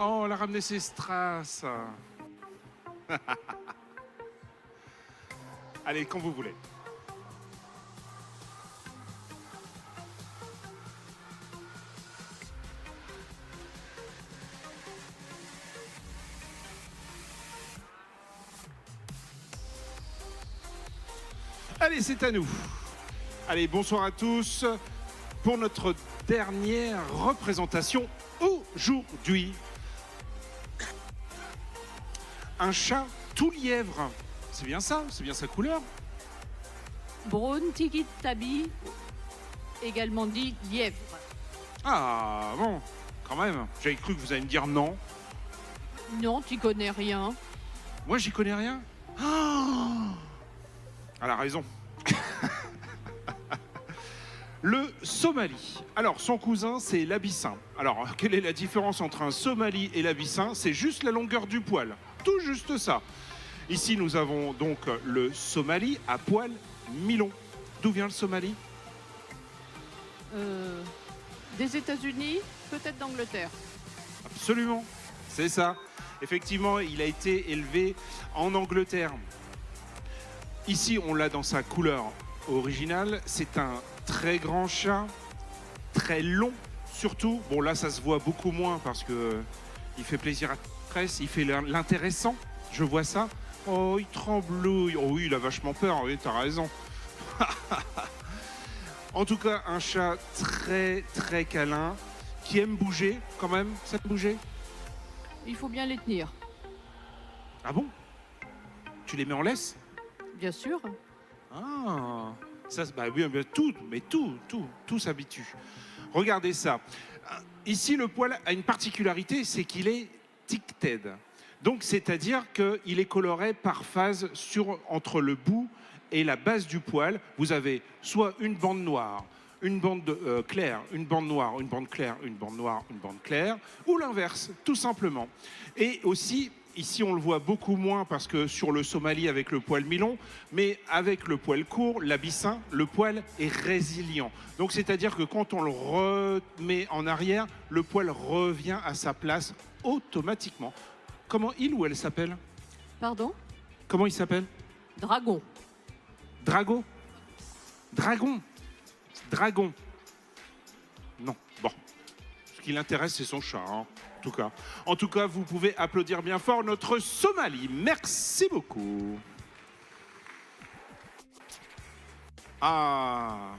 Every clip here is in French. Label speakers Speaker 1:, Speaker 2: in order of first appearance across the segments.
Speaker 1: Oh, elle a ramené ses strass. Allez, quand vous voulez. Allez, c'est à nous. Allez, bonsoir à tous pour notre dernière représentation aujourd'hui. Un chat tout lièvre. C'est bien ça? C'est bien sa couleur?
Speaker 2: Brown Tigit Tabi, également dit lièvre.
Speaker 1: Ah bon, quand même. J'avais cru que vous alliez me dire non.
Speaker 2: Non, tu connais rien.
Speaker 1: Moi, j'y connais rien. Ah, elle a raison. Le Somali. Alors, son cousin, c'est l'abyssin. Alors, quelle est la différence entre un Somali et l'abyssin? C'est juste la longueur du poil. Tout juste ça. Ici, nous avons donc le Somali à poil mi-long. D'où vient le Somali?
Speaker 2: Des États-Unis, peut-être d'Angleterre.
Speaker 1: Absolument, c'est ça. Effectivement, il a été élevé en Angleterre. Ici, on l'a dans sa couleur originale. C'est un très grand chat, très long surtout. Bon, là, ça se voit beaucoup moins parce que il fait plaisir à la presse, il fait l'intéressant. Je vois ça. Oh, il tremblouille. Oh oui, il a vachement peur. Oui, t'as raison. En tout cas, un chat très, très câlin qui aime bouger quand même. Ça aime bouger?
Speaker 2: Il faut bien les tenir.
Speaker 1: Ah bon? Tu les mets en laisse?
Speaker 2: Bien sûr.
Speaker 1: Ah, ça, bah oui, tout s'habitue. Regardez ça. Ici, le poil a une particularité, c'est qu'il est ticted. Donc, c'est-à-dire qu'il est coloré par phase entre le bout et la base du poil. Vous avez soit une bande noire, une bande claire, une bande noire, une bande claire, une bande noire, une bande claire, ou l'inverse, tout simplement. Et aussi, ici, on le voit beaucoup moins parce que sur le Somali avec le poil mi-long, mais avec le poil court, l'abyssin, le poil est résilient. Donc, c'est-à-dire que quand on le remet en arrière, le poil revient à sa place automatiquement. Comment il ou elle s'appelle?
Speaker 2: Pardon?
Speaker 1: Comment il s'appelle?
Speaker 2: Dragon.
Speaker 1: Drago? Dragon? Dragon? Non, bon. Ce qui l'intéresse, c'est son chat, hein, en tout cas. En tout cas, vous pouvez applaudir bien fort notre Somali. Merci beaucoup. Ah,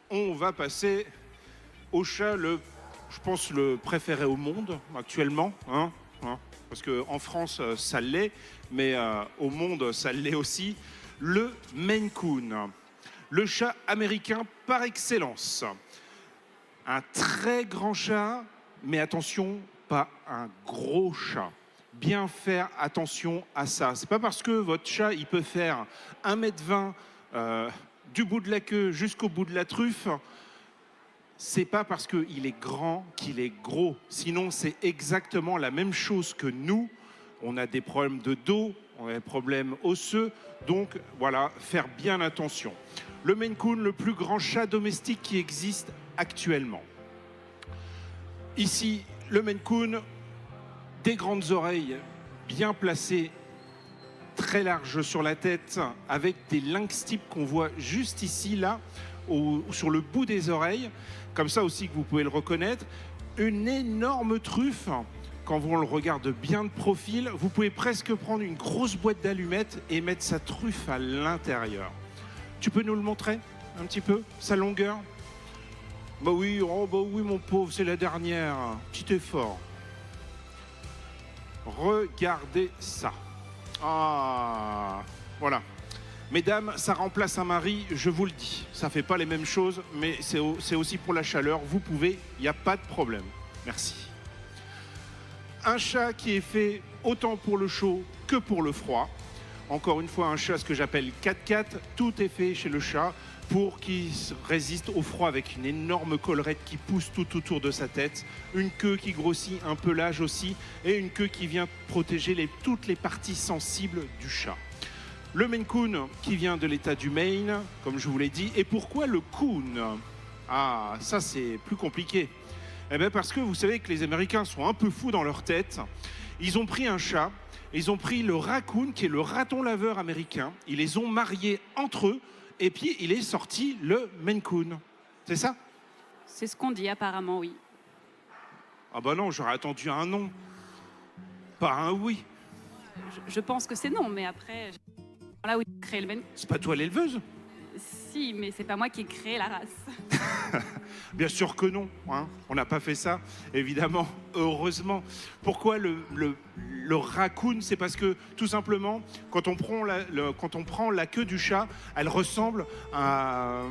Speaker 1: on va passer au chat, je pense, le préféré au monde actuellement, hein, parce qu'en France, ça l'est, mais au monde, ça l'est aussi. Le Maine Coon, le chat américain par excellence. Un très grand chat, mais attention, pas un gros chat. Bien faire attention à ça. C'est pas parce que votre chat, il peut faire 1,20 m du bout de la queue jusqu'au bout de la truffe, c'est pas parce qu'il est grand qu'il est gros. Sinon, c'est exactement la même chose que nous. On a des problèmes de dos, on a des problèmes osseux. Donc, voilà, faire bien attention. Le Maine Coon, le plus grand chat domestique qui existe actuellement. Ici, le Maine Coon, des grandes oreilles bien placées, très larges sur la tête, avec des lynx types qu'on voit juste ici, là, sur le bout des oreilles. Comme ça aussi que vous pouvez le reconnaître. Une énorme truffe. Quand on le regarde bien de profil, vous pouvez presque prendre une grosse boîte d'allumettes et mettre sa truffe à l'intérieur. Tu peux nous le montrer un petit peu, sa longueur? Bah oui, oh bah oui mon pauvre, c'est la dernière. Petit effort. Regardez ça. Ah, voilà. Mesdames, ça remplace un mari, je vous le dis. Ça fait pas les mêmes choses, mais c'est aussi pour la chaleur. Vous pouvez, il n'y a pas de problème. Merci. Un chat qui est fait autant pour le chaud que pour le froid. Encore une fois, un chat, ce que j'appelle 4x4. Tout est fait chez le chat pour qu'il résiste au froid avec une énorme collerette qui pousse tout autour de sa tête, une queue qui grossit un peu l'âge aussi, et une queue qui vient protéger toutes les parties sensibles du chat. Le Maine Coon qui vient de l'état du Maine, comme je vous l'ai dit. Et pourquoi le Coon? Ah, ça c'est plus compliqué. Eh bien parce que vous savez que les Américains sont un peu fous dans leur tête. Ils ont pris un chat, ils ont pris le raccoon, qui est le raton laveur américain. Ils les ont mariés entre eux, et puis il est sorti le Maine Coon. C'est ça?
Speaker 3: C'est ce qu'on dit apparemment, oui.
Speaker 1: Ah bah non, j'aurais attendu un non, pas un oui.
Speaker 3: Je pense que c'est non, mais après, là où il a créé le Maine
Speaker 1: C'est pas toi l'éleveuse?
Speaker 3: si, mais c'est pas moi qui ai créé la race.
Speaker 1: Bien sûr que non, hein. On n'a pas fait ça, évidemment, heureusement. Pourquoi le raccoon? C'est parce que, tout simplement, quand on prend la queue du chat, elle ressemble à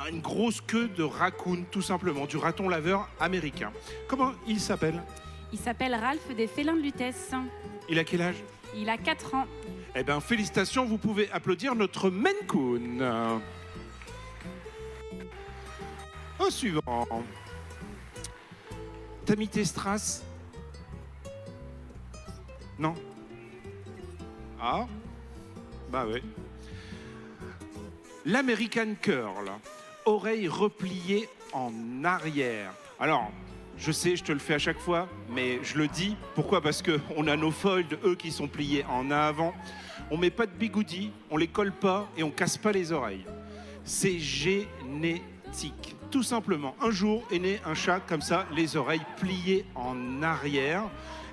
Speaker 1: une grosse queue de raccoon, tout simplement, du raton laveur américain. Comment il s'appelle?
Speaker 3: Il s'appelle Ralph des félins de Lutèce.
Speaker 1: Il a quel âge?
Speaker 3: Il a 4 ans.
Speaker 1: Eh bien, félicitations, vous pouvez applaudir notre Maine Coon. Au suivant. T'as mis tes strass? Non? Ah? Bah oui. L'American Curl. Oreille repliée en arrière. Alors, je sais, je te le fais à chaque fois, mais je le dis. Pourquoi? Parce qu'on a nos folds, eux, qui sont pliés en avant. On met pas de bigoudi, on les colle pas et on casse pas les oreilles. C'est génétique. Tout simplement, un jour est né un chat comme ça, les oreilles pliées en arrière.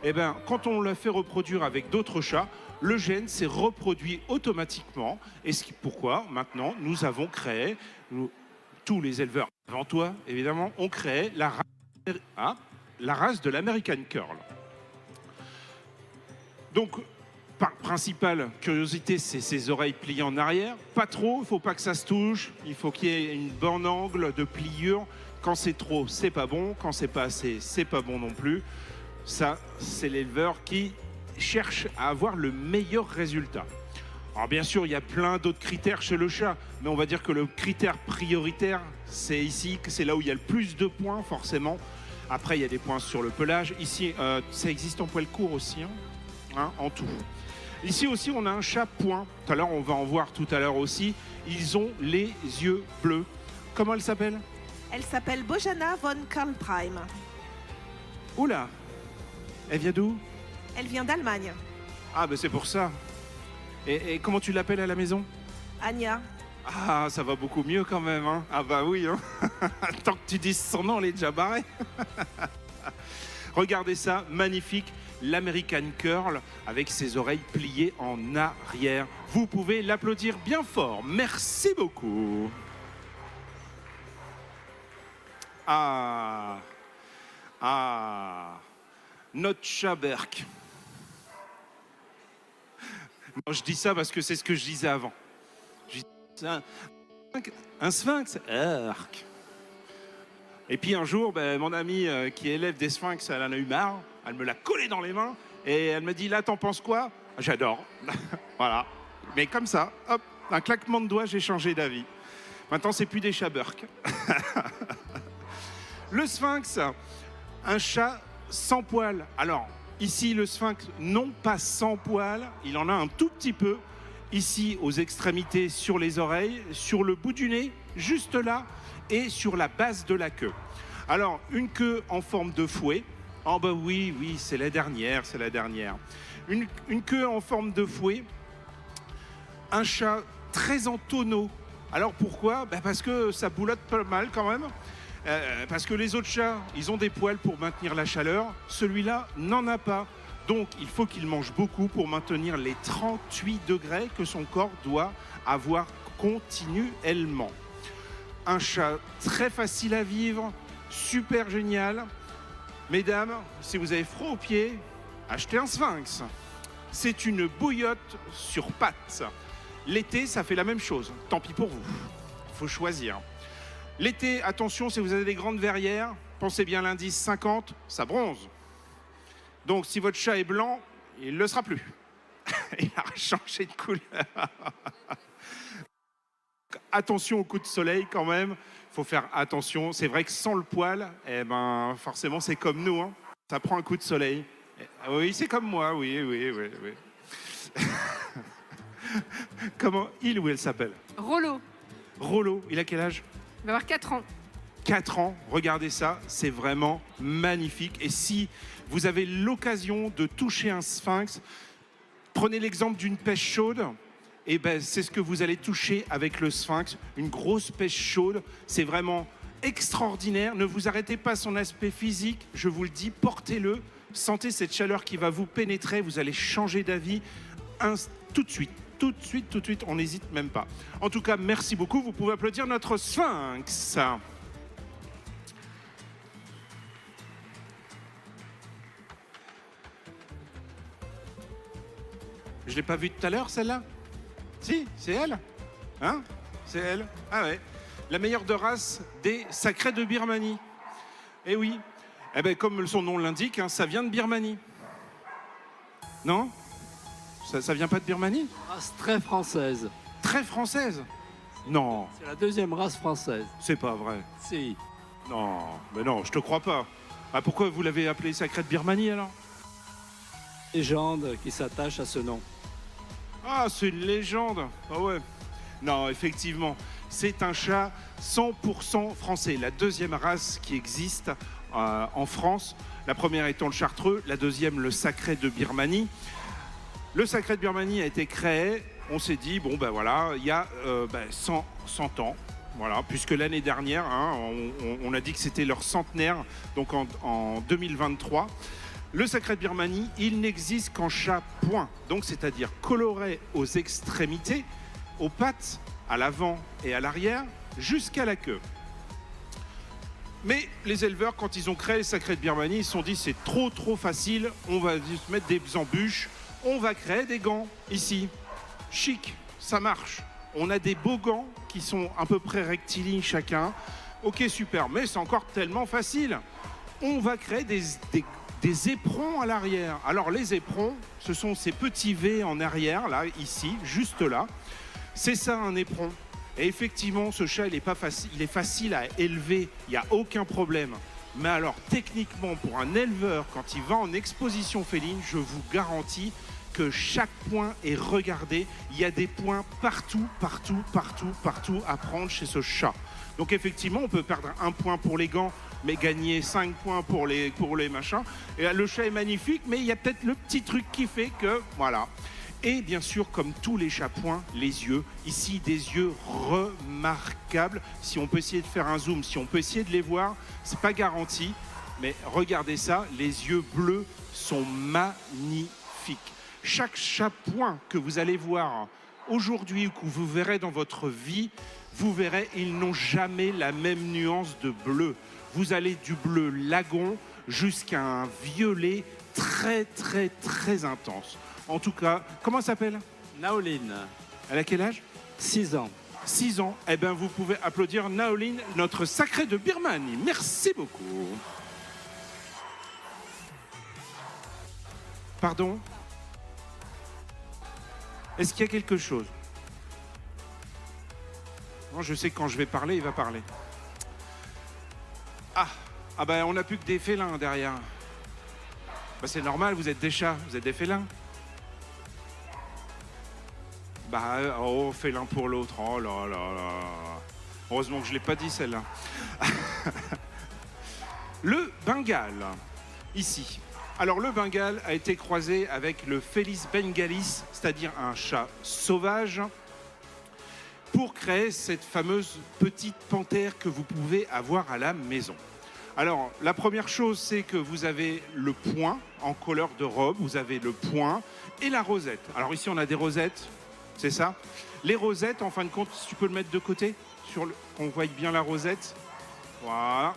Speaker 1: Et bien, quand on l'a fait reproduire avec d'autres chats, le gène s'est reproduit automatiquement. Et pourquoi maintenant nous avons créé, tous les éleveurs avant toi évidemment, ont créé la race de l'American Curl. Donc, principale curiosité, c'est ses oreilles pliées en arrière. Pas trop, il ne faut pas que ça se touche. Il faut qu'il y ait une bonne angle de pliure. Quand c'est trop, c'est pas bon. Quand c'est pas assez, c'est pas bon non plus. Ça, c'est l'éleveur qui cherche à avoir le meilleur résultat. Alors bien sûr, il y a plein d'autres critères chez le chat, mais on va dire que le critère prioritaire, c'est ici, que c'est là où il y a le plus de points, forcément. Après, il y a des points sur le pelage. Ici, ça existe en poil court aussi, hein, en tout. Ici aussi, on a un chat point. Tout à l'heure, on va en voir tout à l'heure aussi. Ils ont les yeux bleus. Comment elle s'appelle?
Speaker 4: Elle s'appelle Bojana von Karlprime.
Speaker 1: Oula, elle vient d'où?
Speaker 4: Elle vient d'Allemagne.
Speaker 1: Ah, ben c'est pour ça. Et comment tu l'appelles à la maison?
Speaker 4: Anya.
Speaker 1: Ah, ça va beaucoup mieux quand même, hein. Ah bah oui, hein. Tant que tu dises son nom, elle est déjà barrée. Regardez ça, magnifique. L'American Curl avec ses oreilles pliées en arrière. Vous pouvez l'applaudir bien fort. Merci beaucoup. Ah, notre chat Berk. Non, je dis ça parce que c'est ce que je disais avant. Un sphinx. Arc. Et puis un jour, mon amie qui élève des sphinx, elle en a eu marre. Elle me l'a collé dans les mains et elle me dit, là, t'en penses quoi? J'adore. Voilà. Mais comme ça, hop, un claquement de doigts, j'ai changé d'avis. Maintenant, c'est plus des chats Burke. Le sphinx, un chat sans poils. Alors, ici, le sphinx, non pas sans poils, il en a un tout petit peu. Ici, aux extrémités, sur les oreilles, sur le bout du nez, juste là, et sur la base de la queue. Alors, une queue en forme de fouet. Oh bah oui, c'est la dernière, c'est la dernière. Une queue en forme de fouet. Un chat très en tonneau. Alors pourquoi? Parce que ça boulotte pas mal quand même. Parce que les autres chats, ils ont des poils pour maintenir la chaleur. Celui-là n'en a pas. Donc il faut qu'il mange beaucoup pour maintenir les 38 degrés que son corps doit avoir continuellement. Un chat très facile à vivre, super génial. Mesdames, si vous avez froid aux pieds, achetez un sphinx. C'est une bouillotte sur pattes. L'été, ça fait la même chose. Tant pis pour vous. Il faut choisir. L'été, attention, si vous avez des grandes verrières, pensez bien l'indice 50, ça bronze. Donc, si votre chat est blanc, il ne le sera plus. Il a changé de couleur. Attention aux coups de soleil quand même. Il faut faire attention. C'est vrai que sans le poil, forcément, c'est comme nous, hein. Ça prend un coup de soleil. Oui, c'est comme moi, oui. Comment il ou elle s'appelle?
Speaker 2: Rollo,
Speaker 1: Rollo, il a quel âge?
Speaker 2: il va avoir 4 ans.
Speaker 1: 4 ans, regardez ça, c'est vraiment magnifique. Et si vous avez l'occasion de toucher un sphinx, prenez l'exemple d'une pêche chaude, et ben c'est ce que vous allez toucher avec le sphinx, une grosse pêche chaude, c'est vraiment extraordinaire. Ne vous arrêtez pas à son aspect physique, je vous le dis, portez-le, sentez cette chaleur qui va vous pénétrer, vous allez changer d'avis tout de suite. Tout de suite, on n'hésite même pas. En tout cas, merci beaucoup, vous pouvez applaudir notre sphinx. Je l'ai pas vue tout à l'heure, celle-là? Si, c'est elle. Hein? C'est elle. Ah ouais. La meilleure de race des sacrés de Birmanie. Eh oui. Eh ben, comme son nom l'indique, hein, ça vient de Birmanie. Non? Ça vient pas de Birmanie?
Speaker 5: Race très française.
Speaker 1: Très française? Non.
Speaker 5: C'est la deuxième race française.
Speaker 1: C'est pas vrai.
Speaker 5: Si.
Speaker 1: Non, mais non, je te crois pas. Ah, pourquoi vous l'avez appelé sacré de Birmanie alors?
Speaker 5: Légende qui s'attache à ce nom.
Speaker 1: Ah, c'est une légende. Ah ouais. Non, effectivement, c'est un chat 100% français. La deuxième race qui existe en France. La première étant le chartreux, la deuxième le sacré de Birmanie. Le sacré de Birmanie a été créé, on s'est dit, bon ben voilà, il y a 100 ans. Voilà, puisque l'année dernière, hein, on a dit que c'était leur centenaire, donc en 2023. Le sacré de Birmanie, il n'existe qu'en chat point, donc c'est-à-dire coloré aux extrémités, aux pattes, à l'avant et à l'arrière, jusqu'à la queue. Mais les éleveurs, quand ils ont créé le sacré de Birmanie, ils se sont dit c'est trop facile, on va se mettre des embûches, on va créer des gants ici. Chic, ça marche. On a des beaux gants qui sont à peu près rectilignes chacun. Ok, super, mais c'est encore tellement facile. On va créer des éperons à l'arrière. Alors les éperons, ce sont ces petits V en arrière, là, ici, juste là. C'est ça un éperon. Et effectivement, ce chat, il est facile à élever, il n'y a aucun problème. Mais alors, techniquement, pour un éleveur, quand il va en exposition féline, je vous garantis que chaque point est regardé. Il y a des points partout à prendre chez ce chat. Donc effectivement, on peut perdre 1 point pour les gants, mais gagner 5 points pour les machins. Et là, le chat est magnifique, mais il y a peut-être le petit truc qui fait que, voilà. Et bien sûr, comme tous les chapouins, les yeux. Ici, des yeux remarquables. Si on peut essayer de faire un zoom, si on peut essayer de les voir, c'est pas garanti. Mais regardez ça, les yeux bleus sont magnifiques. Chaque chapouin que vous allez voir aujourd'hui ou que vous verrez dans votre vie, vous verrez, ils n'ont jamais la même nuance de bleu. Vous allez du bleu lagon jusqu'à un violet très intense. En tout cas, comment elle s'appelle?
Speaker 5: Naoline.
Speaker 1: Elle a quel âge?
Speaker 5: 6 ans.
Speaker 1: 6 ans. Eh bien, vous pouvez applaudir Naoline, notre sacré de Birmanie. Merci beaucoup. Pardon? Est-ce qu'il y a quelque chose? Non, je sais que quand je vais parler, il va parler. Ah ben, on n'a plus que des félins derrière. Ben, c'est normal, vous êtes des chats, vous êtes des félins. Bah, oh, félin pour l'autre, oh là là là. Heureusement que je ne l'ai pas dit celle-là. Le Bengale, ici. Alors le Bengale a été croisé avec le Felis bengalis, c'est-à-dire un chat sauvage, pour créer cette fameuse petite panthère que vous pouvez avoir à la maison. Alors la première chose, c'est que vous avez le point en couleur de robe, vous avez le point et la rosette. Alors ici on a des rosettes, c'est ça. Les rosettes, en fin de compte, si tu peux le mettre de côté, qu'on voie bien la rosette. Voilà.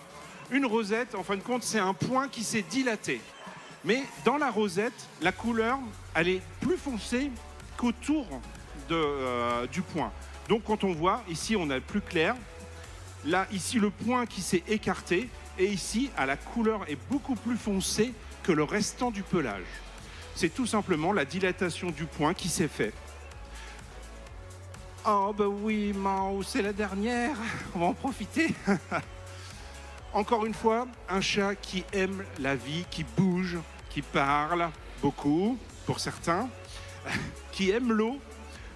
Speaker 1: Une rosette, en fin de compte, c'est un point qui s'est dilaté. Mais dans la rosette, la couleur, elle est plus foncée qu'autour du point. Donc quand on voit, ici on a le plus clair, là, ici le point qui s'est écarté, et ici, la couleur est beaucoup plus foncée que le restant du pelage. C'est tout simplement la dilatation du point qui s'est fait. Oh bah oui, Mao, c'est la dernière, on va en profiter. Encore une fois, un chat qui aime la vie, qui bouge, qui parle beaucoup, pour certains, qui aime l'eau.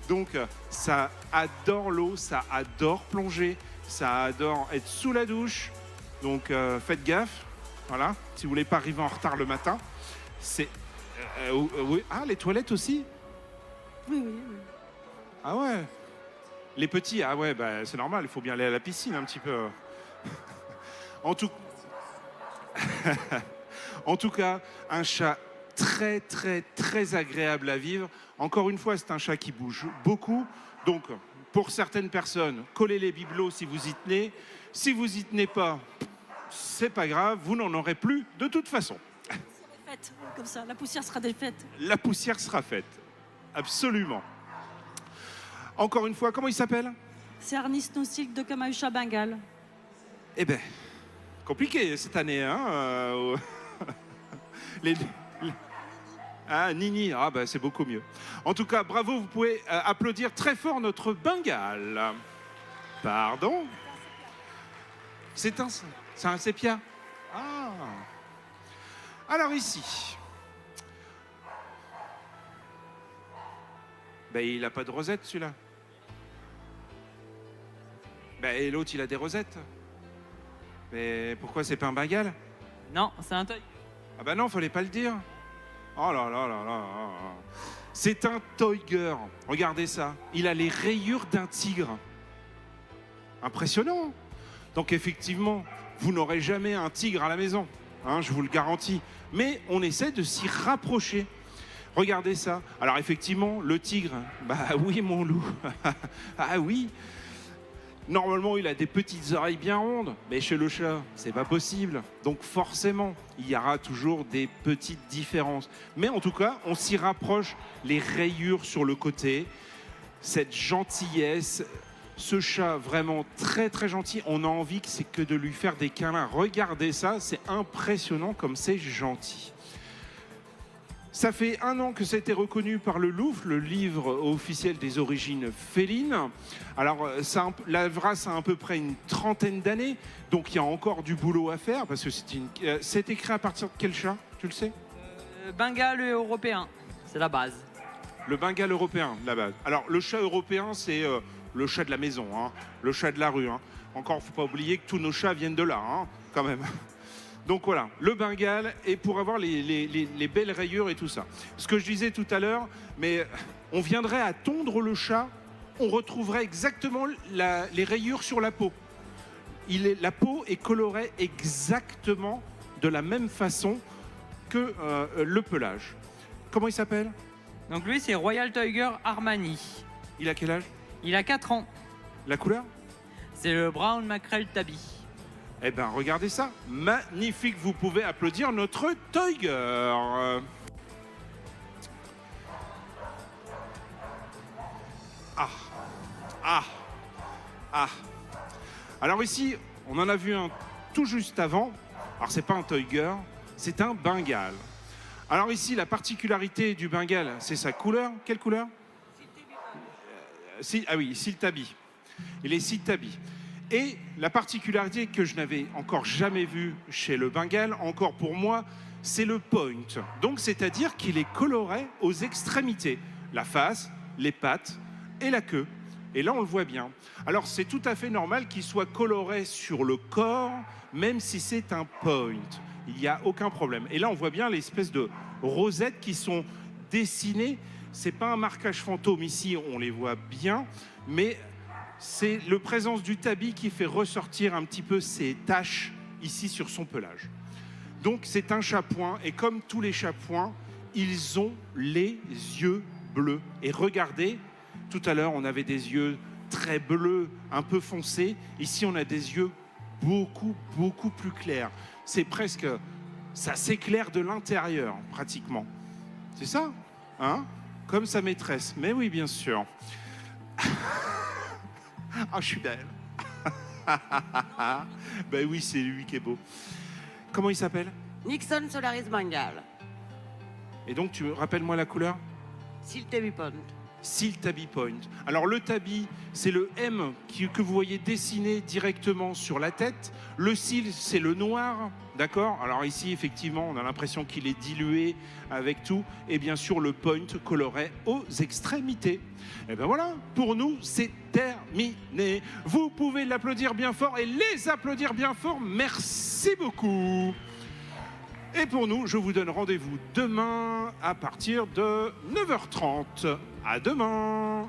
Speaker 1: Donc, ça adore l'eau, ça adore plonger, Ça adore être sous la douche. Donc faites gaffe. Voilà. Si vous voulez pas arriver en retard le matin. C'est... oui. Ah, les toilettes aussi?
Speaker 6: Oui, oui, oui.
Speaker 1: Ah ouais. Les petits, ah ouais, bah, c'est normal. Il faut bien aller à la piscine un petit peu. En tout... En tout cas, un chat très, très, très agréable à vivre. Encore une fois, c'est un chat qui bouge beaucoup. Donc, pour certaines personnes, collez les bibelots si vous y tenez. Si vous y tenez pas, c'est pas grave, vous n'en aurez plus de toute façon.
Speaker 6: Faites, comme ça, la poussière sera défaite.
Speaker 1: La poussière sera faite. Absolument. Encore une fois, comment il s'appelle?
Speaker 6: C'est Arnis Silk de Kamausha Bengale.
Speaker 1: Eh ben, compliqué cette année, hein les... Ah, Nini, ah bah, c'est beaucoup mieux. En tout cas, bravo, vous pouvez applaudir très fort notre Bengale. Pardon? C'est un sépia. Ah. Alors ici. Ben, il n'a pas de rosette celui-là. Ben, et l'autre, il a des rosettes. Mais pourquoi c'est pas un Bengale?
Speaker 7: Non, c'est un toy.
Speaker 1: Ah bah non, fallait pas le dire. Oh là là là là là. C'est un Tiger. Regardez ça. Il a les rayures d'un tigre. Impressionnant. Donc effectivement, vous n'aurez jamais un tigre à la maison. Hein, je vous le garantis. Mais on essaie de s'y rapprocher. Regardez ça. Alors effectivement, le tigre, bah oui mon loup. Ah oui. Normalement, il a des petites oreilles bien rondes, mais chez le chat, c'est pas possible. Donc forcément, il y aura toujours des petites différences. Mais en tout cas, on s'y rapproche. Les rayures sur le côté, cette gentillesse, ce chat vraiment très très gentil. On a envie que c'est que de lui faire des câlins. Regardez ça, c'est impressionnant comme c'est gentil. Ça fait 1 an que ça a été reconnu par le Louvre, le livre officiel des origines félines. Alors, la race a à peu près une 30aine d'années, donc il y a encore du boulot à faire, parce que c'est écrit à partir de quel chat, tu le sais?
Speaker 7: Bengale européen, c'est la base.
Speaker 1: Le Bengale européen, la base. Alors, le chat européen, c'est le chat de la maison, hein, le chat de la rue. Hein. Encore, il ne faut pas oublier que tous nos chats viennent de là, hein, quand même. Donc voilà, le Bengale, et pour avoir les belles rayures et tout ça. Ce que je disais tout à l'heure, mais on viendrait à tondre le chat, on retrouverait exactement les rayures sur la peau. La peau est colorée exactement de la même façon que le pelage. Comment il s'appelle?
Speaker 7: Donc lui, c'est Royal Tiger Armani.
Speaker 1: Il a quel âge?
Speaker 7: Il a 4 ans.
Speaker 1: La couleur?
Speaker 7: C'est le Brown Mackerel Tabby.
Speaker 1: Eh bien, regardez ça. Magnifique, vous pouvez applaudir notre Tiger. Ah. Alors ici, on en a vu un tout juste avant. Alors, c'est pas un Tiger, c'est un Bengale. Alors ici, la particularité du Bengale, c'est sa couleur. Quelle couleur? Ah oui, Siltabi. Il est Siltabi. Et la particularité que je n'avais encore jamais vue chez le Bengale, encore pour moi, c'est le point. Donc, c'est-à-dire qu'il est coloré aux extrémités. La face, les pattes et la queue. Et là, on le voit bien. Alors, c'est tout à fait normal qu'il soit coloré sur le corps, même si c'est un point. Il n'y a aucun problème. Et là, on voit bien l'espèce de rosettes qui sont dessinées. C'est pas un marquage fantôme ici, on les voit bien, mais c'est la présence du tabi qui fait ressortir un petit peu ces taches ici sur son pelage. Donc c'est un chat-point, et comme tous les chats-points, ils ont les yeux bleus. Et regardez, tout à l'heure on avait des yeux très bleus, un peu foncés. Ici on a des yeux beaucoup plus clairs. C'est presque, ça s'éclaire de l'intérieur pratiquement. C'est ça, hein? Comme sa maîtresse. Mais oui, bien sûr. Ah, je suis belle. Ben oui, c'est lui qui est beau. Comment il s'appelle?
Speaker 8: Nixon Solaris Bengale.
Speaker 1: Et donc, rappelles-moi la couleur?
Speaker 8: Siltabi Point.
Speaker 1: Siltabi Point. Alors, le tabi, c'est le M que vous voyez dessiné directement sur la tête. Le sil, c'est le noir D'accord? Alors ici, effectivement, on a l'impression qu'il est dilué avec tout. Et bien sûr, le point coloré aux extrémités. Et bien voilà, pour nous, c'est terminé. Vous pouvez l'applaudir bien fort et les applaudir bien fort. Merci beaucoup. Et pour nous, je vous donne rendez-vous demain à partir de 9h30. À demain.